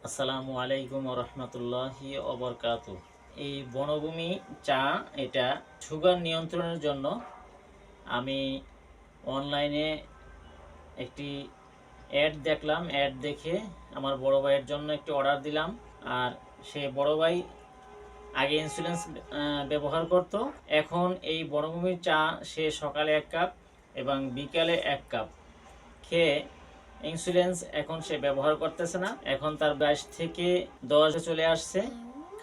আসসালামু আলাইকুম রহমতুল্লাহি ওবরকাতু। এই বনভূমি চা এটা সুগার নিয়ন্ত্রণের জন্য আমি অনলাইনে একটি অ্যাড দেখলাম। অ্যাড দেখে আমার বড় ভাইয়ের জন্য একটি অর্ডার দিলাম। আর সে বড় ভাই আগে ইনসুলিন ব্যবহার করত। এখন এই বনভূমির চা সে সকালে 1 কাপ এবং বিকালে 1 কাপ খেয়ে ইনসুলিন এখন সে ব্যবহার করতেছে না। এখন তার 22 থেকে 10 চলে আসছে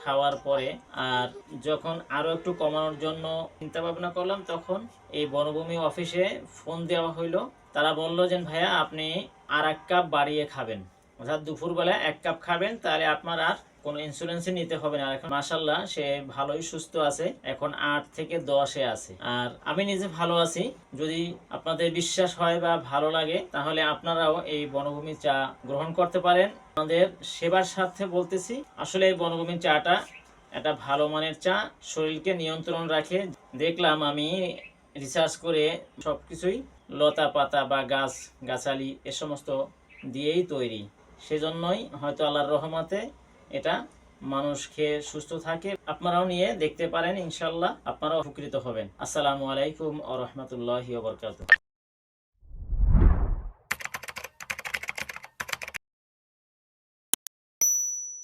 খাওয়ার পরে। আর যখন আরও একটু কমানোর জন্য চিন্তা ভাবনা করলাম, তখন এই বনভূমি অফিসে ফোন দেওয়া হইলো। তারা বললো যে ভাইয়া আপনি আর 1 কাপ বাড়িয়ে খাবেন, অর্থাৎ দুপুরবেলায় 1 কাপ খাবেন, তাহলে আপনার আর কোনো ইন্স্যুরেন্সই নিতে হবে না। এখন মাশাআল্লাহ সে ভালোই সুস্থ আছে, এখন 8 থেকে 10-এ আছে। আর আমি নিজে ভালো আছি। যদি আপনাদের বিশ্বাস হয় বা ভালো লাগে, তাহলে আপনারাও এই বনভূমি চা গ্রহণ করতে পারেন। আমাদের সেবার স্বার্থে বলতেছি, আসলে এই বনভূমি চাটা একটা ভালো মানের চা, শরীরকে নিয়ন্ত্রণ রাখে। দেখলাম আমি রিসার্চ করে সবকিছুই লতা পাতা বা গাছ গাছালি এ সমস্ত দিয়েই তৈরি। সেজন্যই হয়তো আল্লাহর রহমতে এটা মানুষ খেয়ে সুস্থ থাকে। আপনারাও নিয়ে দেখতে পারেন, ইনশাল্লাহ আপনারাও উপকৃত হবেন। আসসালামু আলাইকুম ওয়া রাহমাতুল্লাহি ওয়া বারাকাতুহু।